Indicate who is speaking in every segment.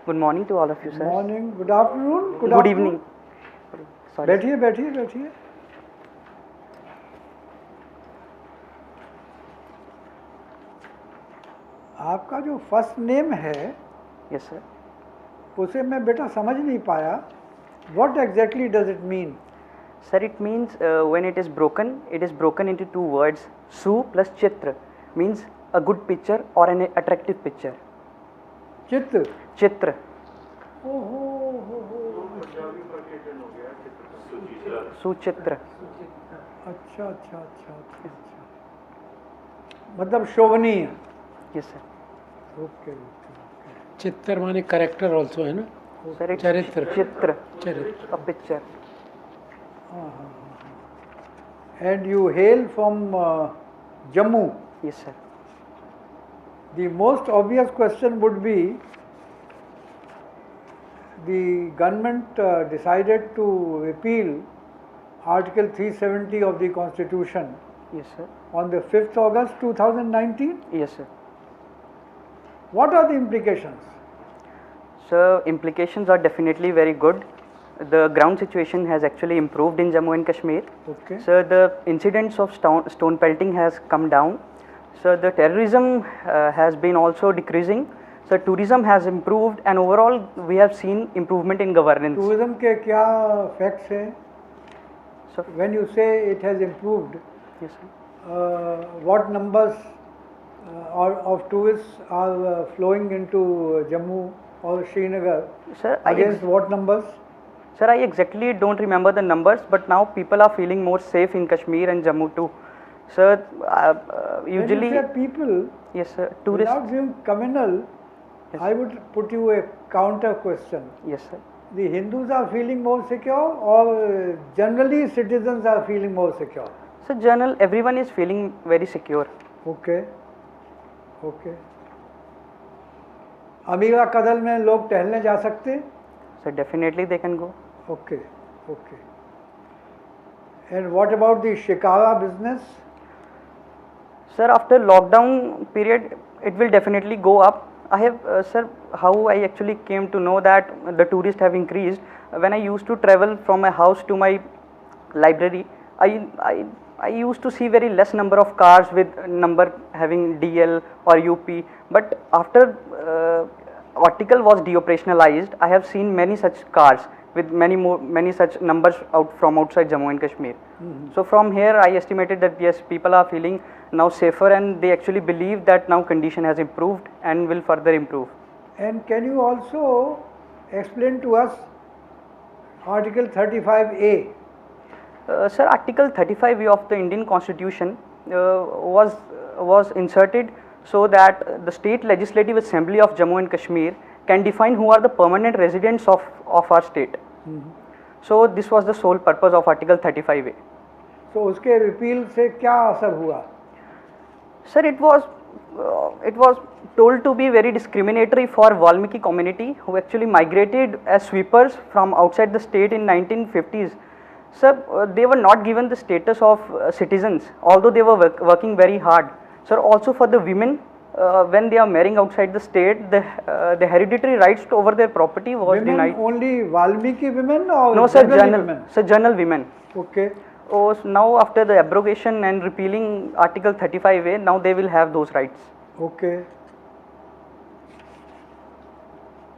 Speaker 1: Good morning to all of you, sir.
Speaker 2: Morning, good afternoon,
Speaker 1: Good evening. Sorry.
Speaker 2: बैठिए बैठिए बैठिए। आपका जो फर्स्ट नेम है
Speaker 1: Yes, sir.
Speaker 2: उसे मैं बेटा समझ नहीं पाया। What exactly does it mean?
Speaker 1: Sir, it means when it is broken into two words. Su plus Chitra means a good picture or an attractive picture.
Speaker 2: चित्र।
Speaker 1: Chitra.
Speaker 2: ओहो
Speaker 1: Suchitra.
Speaker 2: अच्छा अच्छा अच्छा अच्छा अच्छा, मतलब शोभनीय।
Speaker 1: Yes, sir.
Speaker 2: ओके।
Speaker 3: चित्तर माने करेक्टर ऑल्सो है ना,
Speaker 1: Sir, it's
Speaker 3: चरित्र।
Speaker 1: Chitra,
Speaker 3: चरित्र।
Speaker 1: a picture.
Speaker 2: And you hello from Jammu.
Speaker 1: Yes, sir.
Speaker 2: The most obvious question would be, the government decided to repeal Article 370 of the Constitution
Speaker 1: Yes, sir.
Speaker 2: on the 5th August 2019.
Speaker 1: Yes, sir.
Speaker 2: What are the implications?
Speaker 1: So implications are definitely very good. The ground situation has actually improved in Jammu and Kashmir.
Speaker 2: Okay.
Speaker 1: So the incidents of stone pelting has come down. So the terrorism has been also decreasing. So tourism has improved, and overall we have seen improvement in governance.
Speaker 2: Tourism के क्या facts हैं?
Speaker 1: So
Speaker 2: When you say it has improved,
Speaker 1: yes, sir.
Speaker 2: what numbers of tourists are flowing into Jammu or Srinagar?
Speaker 1: Sir,
Speaker 2: Against what numbers?
Speaker 1: Sir, I exactly don't remember the numbers, but now people are feeling more safe in Kashmir and Jammu too. Sir, usually
Speaker 2: When you say people,
Speaker 1: yes, sir. Tourists.
Speaker 2: without being communal,
Speaker 1: Yes.
Speaker 2: I would put you a counter question.
Speaker 1: Yes, sir.
Speaker 2: The Hindus are feeling more secure, or generally citizens are feeling more secure?
Speaker 1: So, general, everyone is feeling very secure.
Speaker 2: Okay, okay. अमीरा कदल में लोग टहलने जा सकते?
Speaker 1: So, definitely they can go.
Speaker 2: Okay, okay. And what about the shikara business?
Speaker 1: Sir, after lockdown period, it will definitely go up. I have, sir, how I actually came to know that the tourists have increased. When I used to travel from my house to my library, I used to see very less number of cars with number having DL or UP. But after article was deoperationalized, I have seen many such cars with many such numbers out from outside Jammu and Kashmir. So from here I estimated that yes, people are feeling now safer, and they actually believe that now condition has improved and will further improve.
Speaker 2: And can you also explain to us Article 35A?
Speaker 1: Sir, Article 35A of the Indian Constitution was inserted so that the State Legislative Assembly of Jammu and Kashmir can define who are the permanent residents of our state. So this was the sole purpose of Article 35A.
Speaker 2: So उसके repeal से क्या असर हुआ?
Speaker 1: Sir, it was told to be very discriminatory for Valmiki community who actually migrated as sweepers from outside the state in 1950s. Sir, they were not given the status of citizens, although they were working very hard. Sir, also for the women, when they are marrying outside the state, the hereditary rights over their property was
Speaker 2: Women
Speaker 1: denied.
Speaker 2: only Valmiki women or
Speaker 1: No, sir,
Speaker 2: generally
Speaker 1: general,
Speaker 2: women?
Speaker 1: sir, general women.
Speaker 2: Okay.
Speaker 1: Oh, so now after the abrogation and repealing Article 35A, now they will have those rights.
Speaker 2: Okay.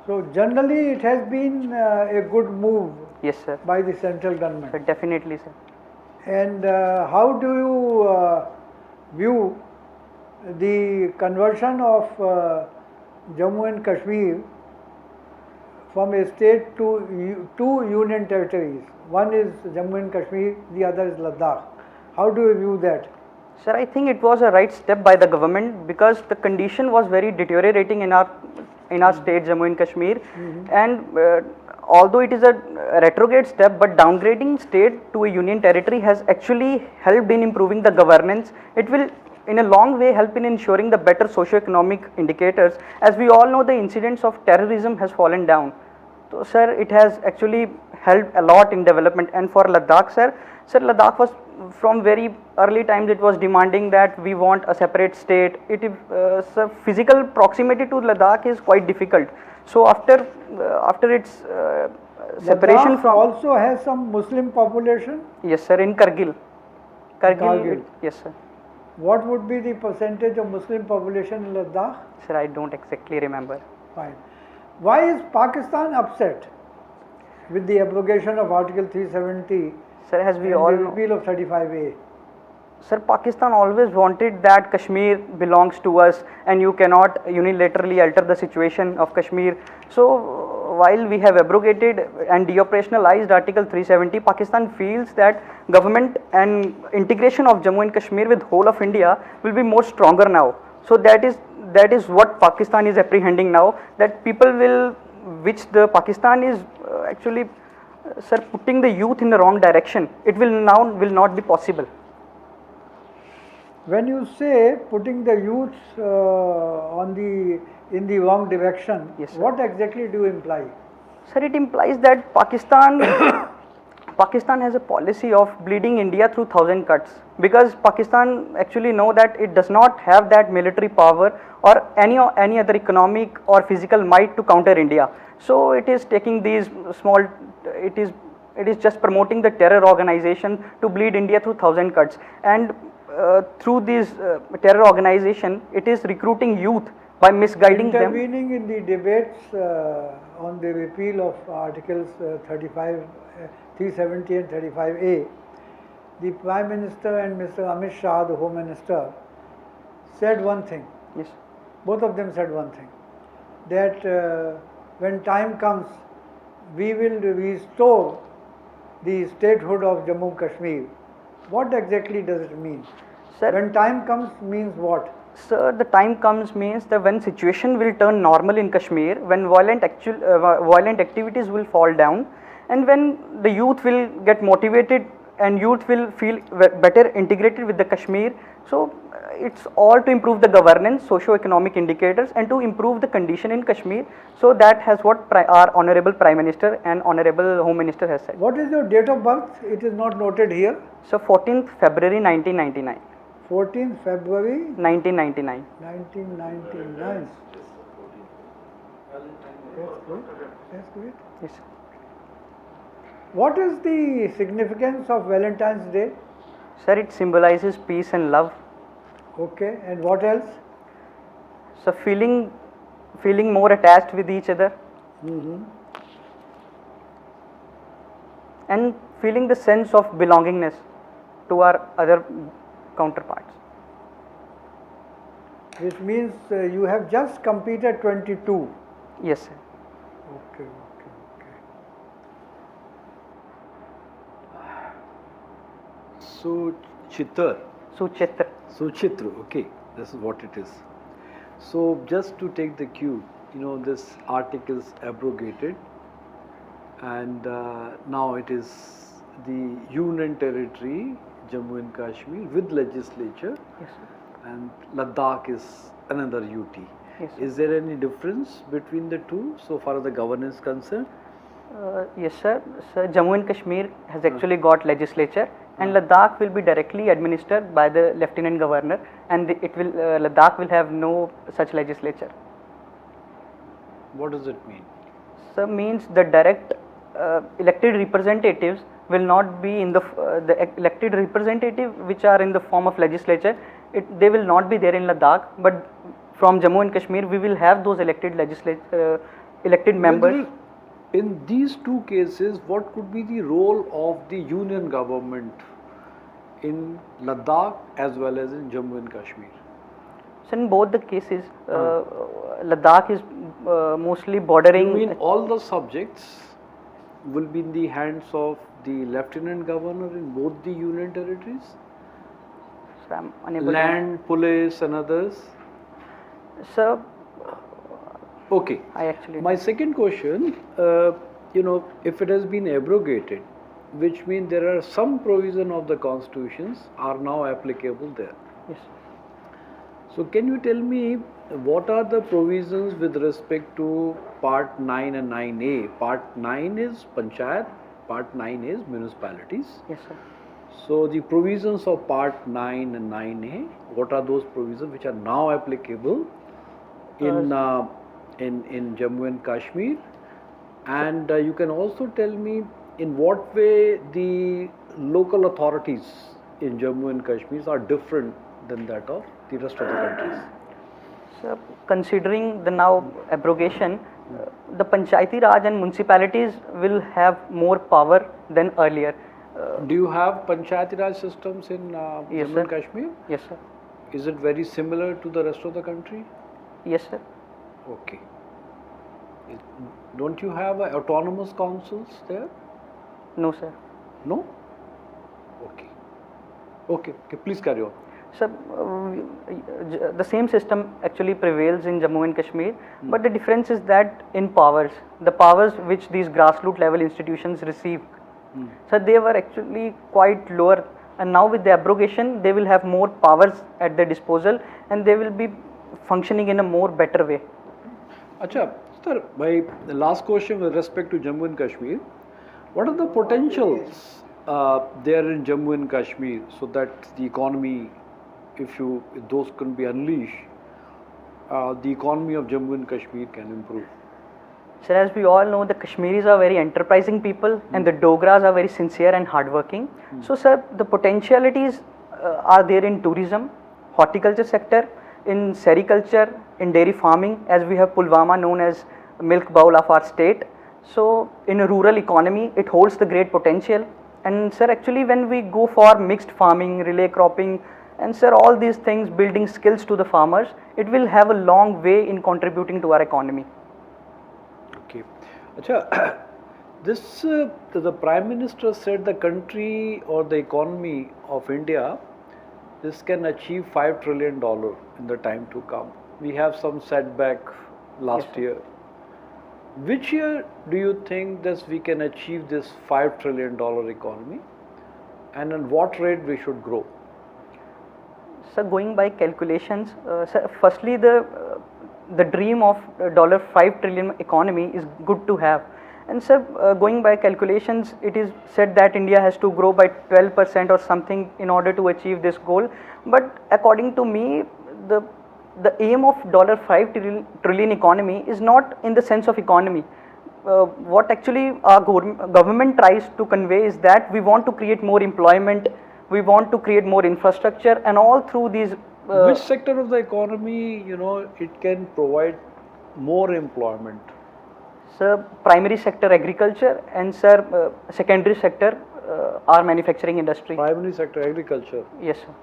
Speaker 2: So generally it has been a good move
Speaker 1: Yes, sir.
Speaker 2: by the central government.
Speaker 1: Sir, definitely, sir.
Speaker 2: And how do you view the conversion of Jammu and Kashmir from a state to two union territories? One is Jammu and Kashmir, the other is Ladakh. How do you view that?
Speaker 1: Sir, I think it was a right step by the government because the condition was very deteriorating in our state, Jammu and Kashmir, and although it is a retrograde step, but downgrading state to a union territory has actually helped in improving the governance. It will in a long way help in ensuring the better socio-economic indicators. As we all know, the incidence of terrorism has fallen down. So, sir, it has actually helped a lot in development. And for Ladakh, sir, Sir, Ladakh was from very early times it was demanding that we want a separate state. Sir, physical proximity to Ladakh is quite difficult. So after its separation
Speaker 2: Ladakh
Speaker 1: from,
Speaker 2: also has some Muslim population.
Speaker 1: yes sir, in Kargil.
Speaker 2: Kargil.
Speaker 1: Yes sir.
Speaker 2: What would be the percentage of Muslim population in Ladakh?
Speaker 1: Sir, I don't exactly remember.
Speaker 2: Fine. Why is Pakistan upset with the abrogation of Article 370
Speaker 1: Sir, as we
Speaker 2: and
Speaker 1: all
Speaker 2: the
Speaker 1: know,
Speaker 2: repeal of 35A?
Speaker 1: sir, Pakistan always wanted that Kashmir belongs to us and you cannot unilaterally alter the situation of Kashmir. So while we have abrogated and deoperationalized Article 370, Pakistan feels that government and integration of Jammu and Kashmir with whole of India will be more stronger now. So that is what Pakistan is apprehending now, that people will, which the Pakistan is actually, sir, putting the youth in the wrong direction. It will not be possible.
Speaker 2: When you say putting the youth in the wrong direction,
Speaker 1: Yes, sir.
Speaker 2: what exactly do you imply?
Speaker 1: Sir, it implies that Pakistan Pakistan has a policy of bleeding India through 1,000 cuts, because Pakistan actually know that it does not have that military power or any other economic or physical might to counter India. So it is taking these small, it is just promoting the terror organization to bleed India through 1,000 cuts, and through this terror organization, it is recruiting youth by misguiding them.
Speaker 2: Intervening in the debates on the repeal of Articles 370 and 35A, the Prime Minister and Mr. Amit Shah, the Home Minister, said one thing.
Speaker 1: Yes.
Speaker 2: Both of them said one thing, that when time comes, we will restore the statehood of Jammu and Kashmir. What exactly does it mean?
Speaker 1: Sir,
Speaker 2: When time comes means what?
Speaker 1: Sir, the time comes means that when situation will turn normal in Kashmir, when violent activities will fall down, and when the youth will get motivated and youth will feel better integrated with the Kashmir. So it's all to improve the governance, socio-economic indicators, and to improve the condition in Kashmir. So that has what our Honorable Prime Minister and Honorable Home Minister has said.
Speaker 2: What is your date of birth? It is not noted here.
Speaker 1: So 14th February 1999.
Speaker 2: 14th February
Speaker 1: 1999.
Speaker 2: 1999. That's good. That's great.
Speaker 1: Yes.
Speaker 2: What is the significance of Valentine's Day?
Speaker 1: Sir, it symbolizes peace and love.
Speaker 2: Okay, and what else?
Speaker 1: So feeling more attached with each other, and feeling the sense of belongingness to our other counterparts.
Speaker 2: Which means you have just completed 22.
Speaker 1: Yes, sir.
Speaker 2: Okay.
Speaker 4: So Chittar,
Speaker 1: Suchitra.
Speaker 4: okay, this is what it is. So just to take the cue, this article is abrogated, and now it is the Union Territory, Jammu and Kashmir with legislature,
Speaker 1: Yes, sir.
Speaker 4: and Ladakh is another UT.
Speaker 1: Yes, sir.
Speaker 4: Is there any difference between the two so far as the governance concerned?
Speaker 1: Yes, sir. Sir, Jammu and Kashmir has actually got legislature, and Ladakh will be directly administered by the Lieutenant Governor, and Ladakh will have no such legislature.
Speaker 4: What does it mean?
Speaker 1: Sir, means the direct elected representatives will not be in the elected representative which are in the form of legislature. They will not be there in Ladakh, but from Jammu and Kashmir we will have those elected members.
Speaker 4: In these two cases, what could be the role of the union government in Ladakh as well as in Jammu and Kashmir?
Speaker 1: So in both the cases, Ladakh is mostly bordering.
Speaker 4: You mean all the subjects will be in the hands of the Lieutenant Governor in both the union territories?
Speaker 1: So I'm unable
Speaker 4: Land, police and others?
Speaker 1: Sir,
Speaker 4: Okay.
Speaker 1: I actually.
Speaker 4: My second question, if it has been abrogated, which means there are some provision of the constitutions are now applicable there.
Speaker 1: Yes.
Speaker 4: So can you tell me what are the provisions with respect to part 9 and 9A? Part 9 is Panchayat, part 9 is municipalities.
Speaker 1: Yes, sir.
Speaker 4: So the provisions of Part 9 and 9A, what are those provisions which are now applicable in Jammu and Kashmir? And you can also tell me in what way the local authorities in Jammu and Kashmir are different than that of the rest of the countries.
Speaker 1: So, considering the now abrogation, the Panchayati Raj and municipalities will have more power than earlier.
Speaker 4: Do you have Panchayati Raj systems in
Speaker 1: Yes,
Speaker 4: Jammu
Speaker 1: sir.
Speaker 4: and Kashmir?
Speaker 1: Yes, sir.
Speaker 4: Is it very similar to the rest of the country?
Speaker 1: Yes, sir.
Speaker 4: Okay. Don't you have autonomous councils there?
Speaker 1: No, sir.
Speaker 4: No? Okay. Okay, okay. Please carry on.
Speaker 1: Sir, the same system actually prevails in Jammu and Kashmir, but the difference is that in powers, the powers which these grassroots level institutions receive, so they were actually quite lower, and now with the abrogation, they will have more powers at their disposal, and they will be functioning in a more better way.
Speaker 4: Acha, sir, my last question with respect to Jammu and Kashmir, what are the potentials there in Jammu and Kashmir so that the economy, if those can be unleashed, the economy of Jammu and Kashmir can improve?
Speaker 1: Sir, as we all know, the Kashmiris are very enterprising people and the Dogras are very sincere and hardworking. So, sir, the potentialities are there in tourism, horticulture sector, in sericulture, in dairy farming, as we have Pulwama known as milk bowl of our state. So, in a rural economy, it holds the great potential. And sir, actually when we go for mixed farming, relay cropping, and sir, all these things, building skills to the farmers, it will have a long way in contributing to our economy.
Speaker 4: Okay. Acha, this, the Prime Minister said the country or the economy of India, this can achieve $5 trillion in the time to come. We have some setback last year. Which year do you think that we can achieve this $5 trillion economy, and at what rate we should grow?
Speaker 1: So going by calculations, sir, firstly the dream of $5 trillion economy is good to have, and sir, going by calculations, it is said that India has to grow by 12% or something in order to achieve this goal. But according to me, the aim of $5 trillion economy is not in the sense of economy. What actually our government tries to convey is that we want to create more employment, we want to create more infrastructure, and all through these.
Speaker 4: Which sector of the economy, it can provide more employment?
Speaker 1: Sir, primary sector agriculture, and sir, secondary sector our manufacturing industry.
Speaker 4: Primary sector agriculture.
Speaker 1: Yes, sir.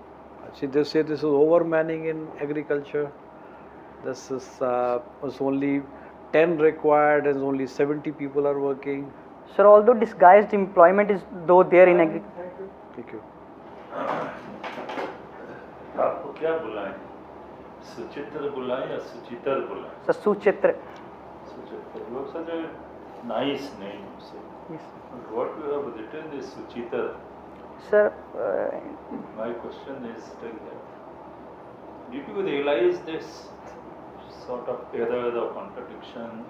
Speaker 4: See, they say this is overmanning in agriculture. This is was only 10 required, and only 70 people are working.
Speaker 1: Sir, although disguised employment is though there in agriculture.
Speaker 4: Thank you.
Speaker 5: आपको क्या बुलाएं? सुचित्र बुलाएं या सुचितर बुलाएं?
Speaker 1: Sir, Suchitra.
Speaker 5: Suchitar. You have such a nice name.
Speaker 1: Yes.
Speaker 5: But what you have written is Suchitar.
Speaker 1: Sir,
Speaker 5: My question is still that. Did you realize this sort of error or contradiction?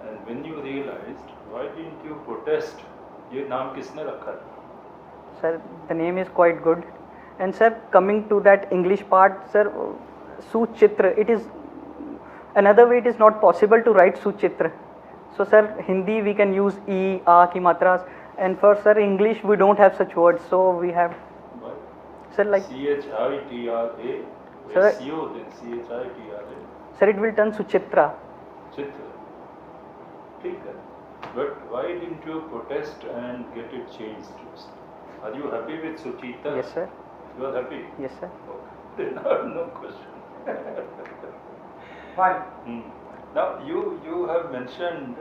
Speaker 5: And when you realized, why didn't you protest? ये नाम किसने रखा था?
Speaker 1: sir, the name is quite good. And sir, coming to that English part, sir, Suchitra, it is another way. It is not possible to write Suchitra. So sir, Hindi we can use E, A ki matras, and for sir English we don't have such words. So we have,
Speaker 5: Why?
Speaker 1: sir, like
Speaker 5: CHITRA.
Speaker 1: Sir-
Speaker 5: CO then CHITRA.
Speaker 1: sir, it will turn Suchitra.
Speaker 5: Chitra. ठीक है. But why didn't you protest and get it changed? Are you happy with Suchita?
Speaker 1: Yes, sir.
Speaker 5: You are happy?
Speaker 1: Yes, sir.
Speaker 5: Okay. Then I have no question.
Speaker 2: Fine.
Speaker 5: Now you have mentioned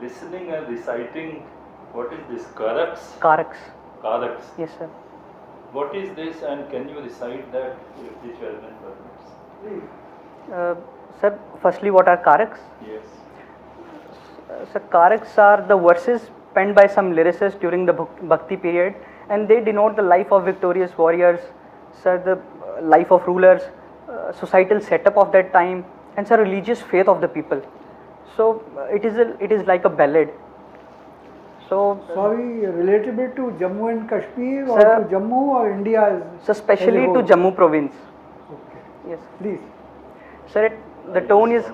Speaker 5: listening and reciting. What is this? Karaks?
Speaker 1: Karaks.
Speaker 5: Karaks.
Speaker 1: Yes, sir.
Speaker 5: What is this, and can you recite that if the chairman permits?
Speaker 1: Sir, firstly, what are Karaks?
Speaker 5: Yes.
Speaker 1: So Karaks are the verses penned by some lyricists during the Bhakti period, and they denote the life of victorious warriors, sir, the life of rulers, societal setup of that time, and sir, religious faith of the people. So it is like a ballad. So,
Speaker 2: Sorry, relatable to Jammu and Kashmir or
Speaker 1: Sir-
Speaker 2: to Jammu or India?
Speaker 1: so especially
Speaker 2: as a
Speaker 1: to
Speaker 2: whole?
Speaker 1: Jammu province.
Speaker 2: Okay.
Speaker 1: Yes.
Speaker 2: Please,
Speaker 1: Sir, the tone is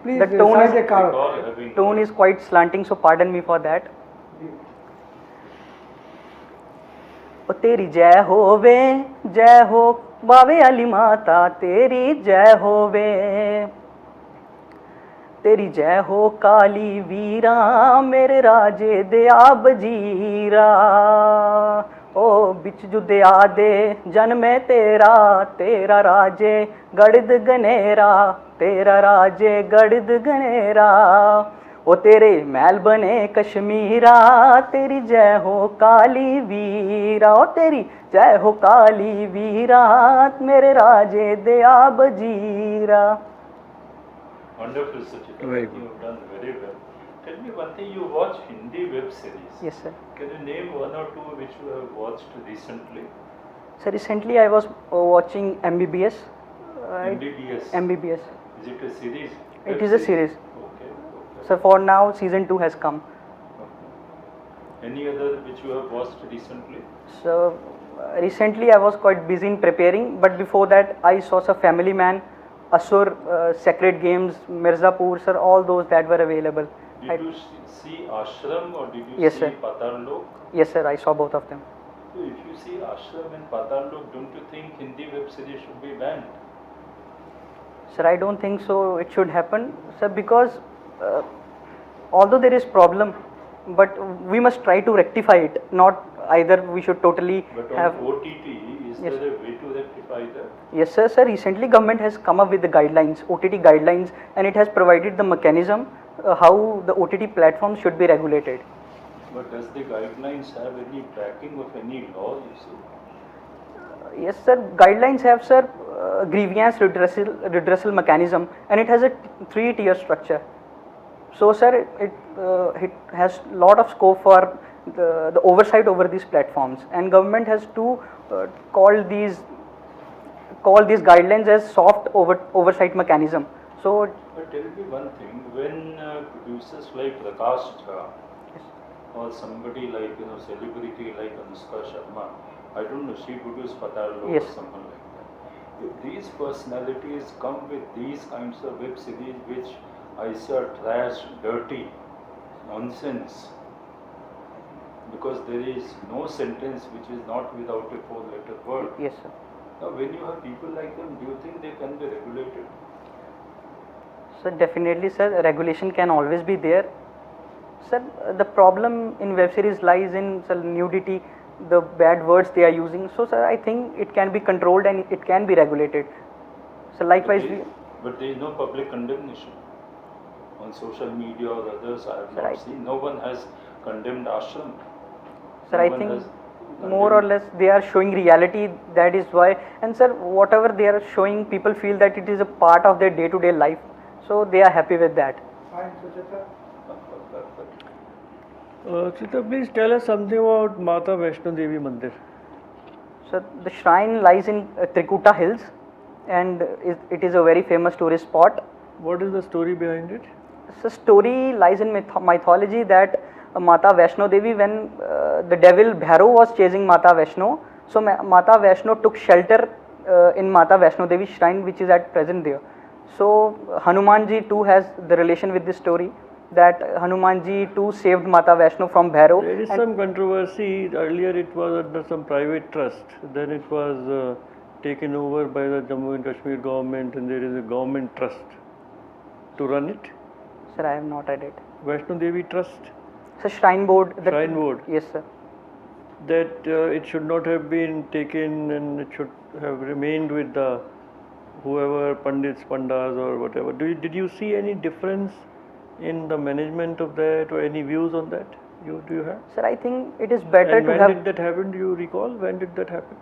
Speaker 2: please
Speaker 1: The tone
Speaker 2: recite
Speaker 1: is-
Speaker 2: a karo.
Speaker 1: tone is quite slanting, so pardon me for that. ओ तेरी जय हो बावे अली माता तेरी जय होवे, तेरी जय हो काली वीरा मेरे राजे दया बजीरा, ओ बिच जुदया दे जन्मे तेरा, तेरा राजे गड़द गनेरा, तेरा राजे गड़द गनेरा, ओ तेरे महल बने कश्मीरा, तेरी जय हो काली वीरा, ओ तेरी जय हो काली वीरा मेरे राजे दया Bajira.
Speaker 5: Wonderful, Suchita.
Speaker 4: Very
Speaker 5: You have done very well. Tell me one thing, you watch Hindi web series.
Speaker 1: Yes, sir.
Speaker 5: Can you name one or two which you have watched recently?
Speaker 1: So recently I was watching MBBS.
Speaker 5: MBBS.
Speaker 1: MBBS.
Speaker 5: Is it a series?
Speaker 1: It
Speaker 5: Web
Speaker 1: is a series.
Speaker 5: Okay.
Speaker 1: So for now season 2 has come.
Speaker 5: Okay. Any other which you have watched recently?
Speaker 1: So recently I was quite busy in preparing, but before that I saw some Family Man, Asur, Sacred Games, Mirzapur, sir, all those that were available.
Speaker 5: Did you see Ashram or did you
Speaker 1: Yes,
Speaker 5: see
Speaker 1: sir.
Speaker 5: Patal Lok?
Speaker 1: Yes, sir, I saw both of them.
Speaker 5: So if you see Ashram and Patal Lok, don't you think Hindi web series should be banned?
Speaker 1: Sir, I don't think so. It should happen, sir, because although there is problem, but we must try to rectify it. Not either we should totally
Speaker 5: But
Speaker 1: have.
Speaker 5: on OTT, is
Speaker 1: Yes.
Speaker 5: there a way to rectify that?
Speaker 1: Yes, sir. Sir, recently government has come up with the guidelines, OTT guidelines, and it has provided the mechanism how the OTT platforms should be regulated.
Speaker 5: But does the guidelines have any backing of any law, you see?
Speaker 1: Yes, sir. Guidelines have, sir, grievance redressal mechanism, and it has a 3-tier structure. So, sir, it has lot of scope for the oversight over these platforms, and government has to call these guidelines as soft oversight mechanism. So,
Speaker 5: But tell me one thing, when producers like Prakash Jha or somebody like, celebrity like Anushka Sharma, I don't know, she produced Patal Lok
Speaker 1: Yes.
Speaker 5: or someone like that. If these personalities come with these kinds of web series which I say are trash, dirty, nonsense, because there is no sentence which is not without a 4-letter word.
Speaker 1: yes, sir.
Speaker 5: Now when you have people like them, do you think they can be regulated?
Speaker 1: So definitely, sir, regulation can always be there. Sir, the problem in web series lies in, sir, nudity, the bad words they are using. So, sir, I think it can be controlled and it can be regulated. So, likewise,
Speaker 5: But there is no public condemnation. On social media or others, I have
Speaker 1: Sir,
Speaker 5: not
Speaker 1: I-
Speaker 5: seen. No one has condemned ashram.
Speaker 1: sir,
Speaker 5: No
Speaker 1: I
Speaker 5: one
Speaker 1: think
Speaker 5: has
Speaker 1: more or less they are showing reality. That is why, and sir, whatever they are showing, people feel that it is a part of their day-to-day life. So they are happy with that.
Speaker 2: Fine, Suchita.
Speaker 6: Chitra, please tell us something about Mata Vaishno Devi Mandir.
Speaker 1: So the shrine lies in Trikuta Hills, and it is a very famous tourist spot.
Speaker 6: What is the story behind it?
Speaker 1: So story lies in mythology that Mata Vaishno Devi, when the devil Bhairav was chasing Mata Vaishno, so Mata Vaishno took shelter in Mata Vaishno Devi shrine, which is at present there. So Hanumanji too has the relation with this story, that Hanumanji too saved Mata Vaishno from Bhairav.
Speaker 6: There is
Speaker 1: and-
Speaker 6: some controversy. Earlier it was under some private trust. Then it was taken over by the Jammu and Kashmir government, and there is a government trust to run it.
Speaker 1: Sir, I have not read it.
Speaker 6: Vaishno Devi Trust.
Speaker 1: So Shrine Board.
Speaker 6: Shrine Board.
Speaker 1: Yes, sir.
Speaker 6: That it should not have been taken, and it should have remained with the whoever Pandits, Pandas or whatever. Did you see any difference in the management of that, or any views on that? Do you have?
Speaker 1: Sir, I think it is better
Speaker 6: And
Speaker 1: to
Speaker 6: when
Speaker 1: have.
Speaker 6: did that happen? Do you recall? When did that happen?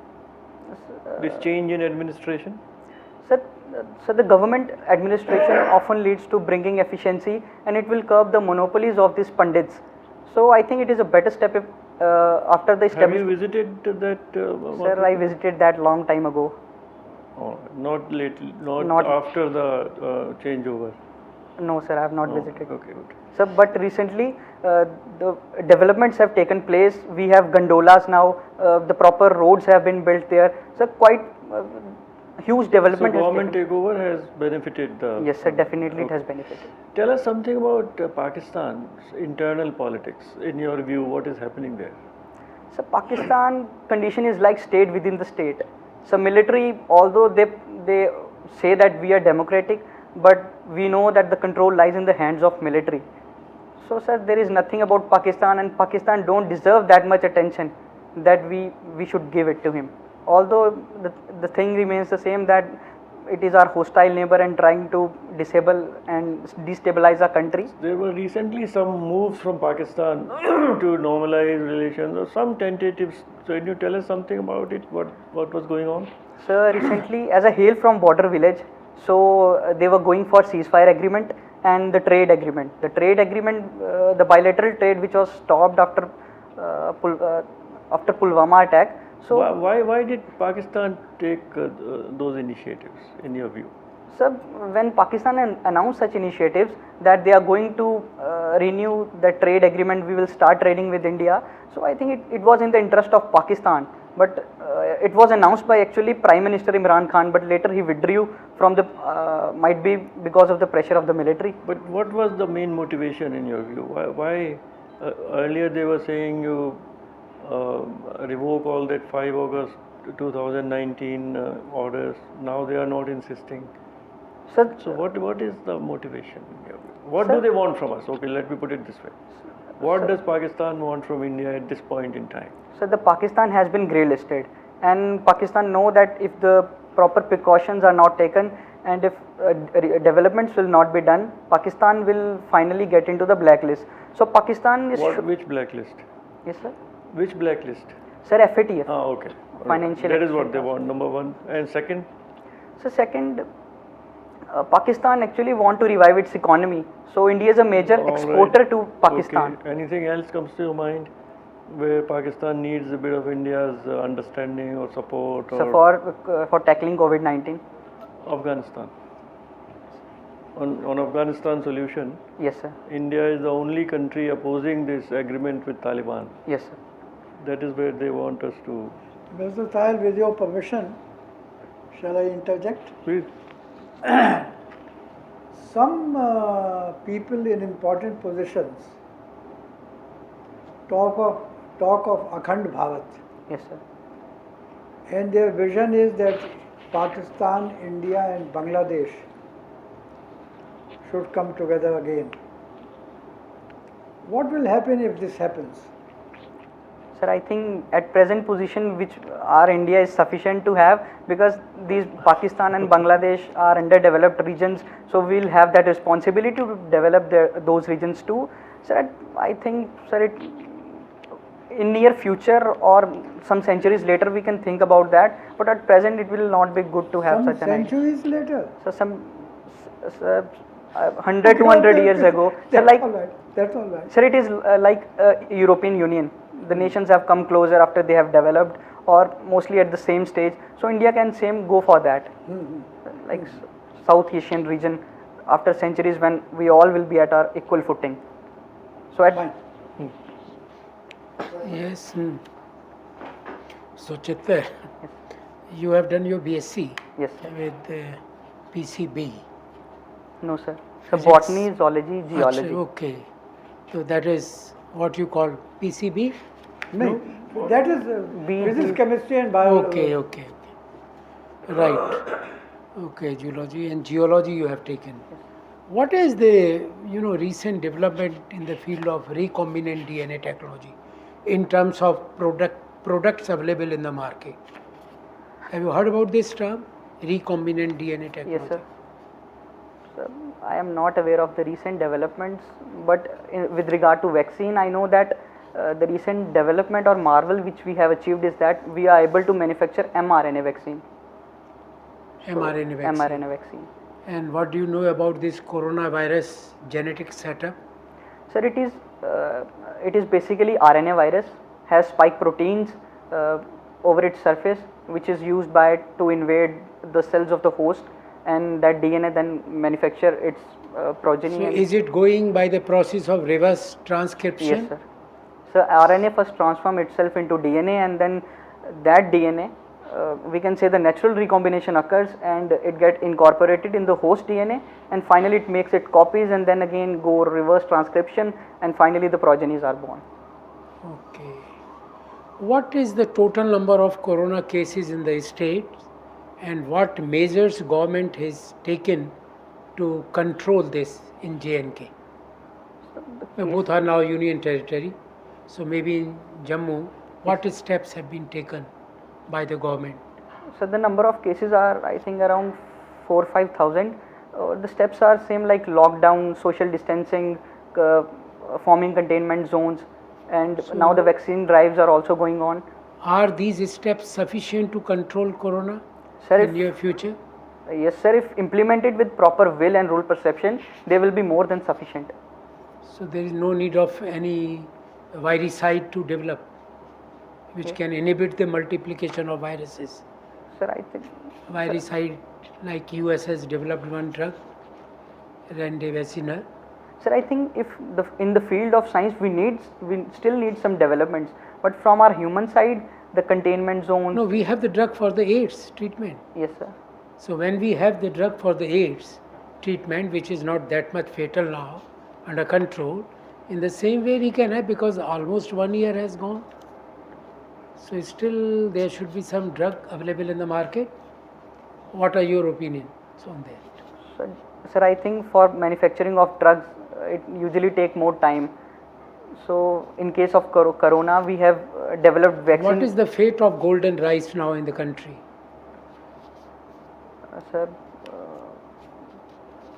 Speaker 6: This change in administration?
Speaker 1: Sir, the government administration often leads to bringing efficiency, and it will curb the monopolies of these pandits. So I think it is a better step if, after the
Speaker 6: Have you
Speaker 1: establishment.
Speaker 6: visited that?
Speaker 1: Sir, I visited that long time ago.
Speaker 6: Oh, not lately, not
Speaker 1: Not-
Speaker 6: after the changeover.
Speaker 1: No, sir, I have not
Speaker 6: No.
Speaker 1: visited.
Speaker 6: Okay, okay.
Speaker 1: Sir, but recently the developments have taken place. We have gondolas now. The proper roads have been built there. So quite huge
Speaker 6: So
Speaker 1: development has
Speaker 6: government
Speaker 1: taken.
Speaker 6: takeover has benefited the.
Speaker 1: Yes, sir, definitely it
Speaker 6: Okay.
Speaker 1: has benefited.
Speaker 6: Tell us something about Pakistan's internal politics. In your view, what is happening there?
Speaker 1: So Pakistan condition is like state within the state. So military, although they say that we are democratic, but we know that the control lies in the hands of military. So sir, there is nothing about Pakistan, and Pakistan don't deserve that much attention that we should give it to him. Although the thing remains the same, that it is our hostile neighbor and trying to disable and destabilize our country.
Speaker 6: There were recently some moves from Pakistan to normalize relations, or some tentatives. So can you tell us something about it? What was going on?
Speaker 1: So recently, as I hail from border village, so they were going for ceasefire agreement and the trade agreement. The trade agreement, the bilateral trade which was stopped after after Pulwama attack. So
Speaker 6: Why did Pakistan take those initiatives, in your view?
Speaker 1: sir, when Pakistan announced such initiatives that they are going to renew the trade agreement, we will start trading with India. So I think it was in the interest of Pakistan. But it was announced by actually Prime Minister Imran Khan, but later he withdrew from the, might be because of the pressure of the military.
Speaker 6: But what was the main motivation in your view? Why earlier they were saying you revoke all that 5 August 2019 orders. Now they are not insisting.
Speaker 1: Sir,
Speaker 6: So what is the motivation in your view? What
Speaker 1: Sir-
Speaker 6: do they want from us? Okay, let me put it this way. What does Pakistan want from India at this point in time?
Speaker 1: So the Pakistan has been grey listed, and Pakistan know that if the proper precautions are not taken and if developments will not be done, Pakistan will finally get into the blacklist. So Pakistan is
Speaker 6: Which blacklist?
Speaker 1: yes sir,
Speaker 6: Which blacklist?
Speaker 1: sir, FATF.
Speaker 6: Ah, okay. All right.
Speaker 1: Financial
Speaker 6: That is what they
Speaker 1: Assistance.
Speaker 6: want. Number one. And second,
Speaker 1: So second, Pakistan actually want to revive its economy. So India is a major
Speaker 6: all
Speaker 1: exporter
Speaker 6: right.
Speaker 1: to Pakistan.
Speaker 6: Okay. Anything else comes to your mind where Pakistan needs a bit of India's understanding or support, or
Speaker 1: So for tackling COVID-19,
Speaker 6: Afghanistan? On Afghanistan solution,
Speaker 1: yes sir,
Speaker 6: India is the only country opposing this agreement with Taliban.
Speaker 1: yes sir.
Speaker 6: That is where they want us to.
Speaker 2: Mr. Tahir, with your permission, shall I interject?
Speaker 6: Please.
Speaker 2: Some people in important positions talk of Akhand Bharat,
Speaker 1: Yes sir.
Speaker 2: and their vision is that Pakistan, India, and Bangladesh should come together again. What will happen if this happens?
Speaker 1: Sir, I think at present position which our India is sufficient to have, because these Pakistan and Bangladesh are underdeveloped regions, so we'll have that responsibility to develop those regions too. Sir, I think, sir, in near future or some centuries later we can think about that, but at present it will not be good to have
Speaker 2: Some
Speaker 1: such an idea.
Speaker 2: centuries later.
Speaker 1: So some 100 200 years ago, sir,
Speaker 2: That's
Speaker 1: like
Speaker 2: all right. That's all right.
Speaker 1: sir, it is like European Union. The nations have come closer after they have developed, or mostly at the same stage. So India can same go for that, like South Asian region, after centuries when we all will be at our equal footing. So at
Speaker 2: Fine.
Speaker 3: Yes. So Chitta, you have done your BSc
Speaker 1: yes,
Speaker 3: with PCB.
Speaker 1: no sir, so
Speaker 3: Physics.
Speaker 1: botany, zoology,
Speaker 3: Achha,
Speaker 1: geology.
Speaker 3: okay. So that is what you call PCB?
Speaker 2: No, that is
Speaker 1: B-
Speaker 2: physics, chemistry, and biology.
Speaker 3: Okay. Right. Okay, geology and geology you have taken. What is the recent development in the field of recombinant DNA technology in terms of products available in the market? Have you heard about this term, recombinant DNA technology?
Speaker 1: Yes sir. Sir, I am not aware of the recent developments, but with regard to vaccine, I know that the recent development or marvel which we have achieved is that we are able to manufacture mRNA vaccine.
Speaker 3: mRNA vaccine.
Speaker 1: mRNA vaccine.
Speaker 3: And what do you know about this coronavirus genetic setup?
Speaker 1: Sir, it is basically RNA virus, has spike proteins over its surface, which is used by to invade the cells of the host. and that DNA then manufacture its progeny.
Speaker 3: So
Speaker 1: and
Speaker 3: is it going by the process of reverse transcription?
Speaker 1: yes, sir. So RNA first transform itself into DNA, and then that DNA, we can say the natural recombination occurs, and it get incorporated in the host DNA, and finally it makes it copies, and then again go reverse transcription, and finally the progenies are born.
Speaker 3: Okay. What is the total number of corona cases in the state, and what measures government has taken to control this in J&K? Both are now union territory. So maybe in Jammu, what steps have been taken by the government?
Speaker 1: So the number of cases are, I think, around 4,000-5,000. The steps are same like lockdown, social distancing, forming containment zones, and now the vaccine drives are also going on.
Speaker 3: Are these steps sufficient to control corona
Speaker 1: Sir,
Speaker 3: in near future?
Speaker 1: yes, sir. If implemented with proper will and rule perception, they will be more than sufficient.
Speaker 3: So there is no need of any viricide to develop, which can inhibit the multiplication of viruses.
Speaker 1: Sir, I think.
Speaker 3: Viricide, like US has developed one drug, remdesivir.
Speaker 1: Sir, I think if in the field of science we still need some developments, but from our human side, the containment zones.
Speaker 3: No, we have the drug for the AIDS treatment.
Speaker 1: Yes, sir.
Speaker 3: So when we have the drug for the AIDS treatment, which is not that much fatal now, under control, in the same way we can have, because almost 1 year has gone. So still there should be some drug available in the market. What are your opinions on that?
Speaker 1: Sir, I think for manufacturing of drugs, it usually take more time. So in case of corona, we have developed vaccine.
Speaker 3: What is the fate of golden rice now in the country?
Speaker 1: Sir,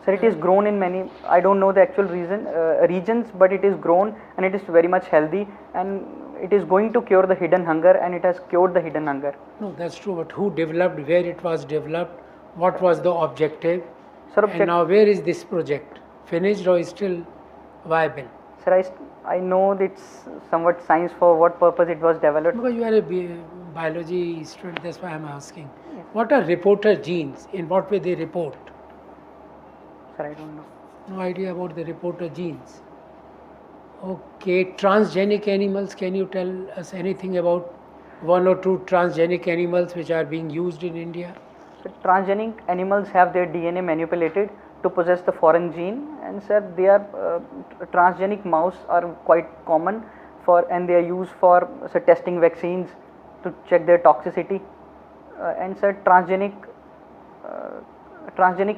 Speaker 1: it is grown in many, I don't know the actual regions, but it is grown and it is very much healthy, and it is going to cure the hidden hunger, and it has cured the hidden hunger.
Speaker 3: No, that's true, but who developed, where it was developed, what was the objective,
Speaker 1: Sir,
Speaker 3: and now where is this project? Finished or is still viable?
Speaker 1: Sir, I know it's somewhat science for what purpose it was developed.
Speaker 3: Because you are a biology student, that's why I am asking. Yes. What are reporter genes? In what way they report?
Speaker 1: Sir, I don't know.
Speaker 3: No idea about the reporter genes. Okay, transgenic animals, can you tell us anything about one or two transgenic animals which are being used in India?
Speaker 1: So, transgenic animals have their DNA manipulated to possess the foreign gene, and sir, they are transgenic mouse are quite common and they are used for testing vaccines to check their toxicity, and sir, transgenic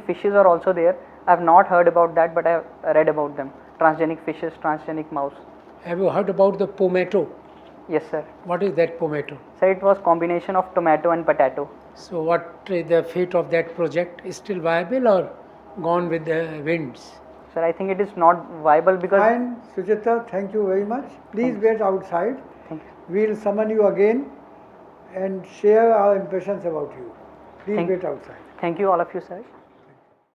Speaker 1: fishes are also there. I have not heard about that, but I have read about them. Transgenic fishes, transgenic mouse.
Speaker 3: Have you heard about the pomato?
Speaker 1: Yes, sir.
Speaker 3: What is that pomato?
Speaker 1: Sir, it was combination of tomato and potato.
Speaker 3: So what is the fate of that project? Is still viable or gone with the winds?
Speaker 1: Sir, I think it is not viable because...
Speaker 2: Fine, Suchita, thank you very much. Please wait outside.
Speaker 1: Thank you.
Speaker 2: We will summon you again and share our impressions about you. Please wait outside.
Speaker 1: Thank you all of you, sir.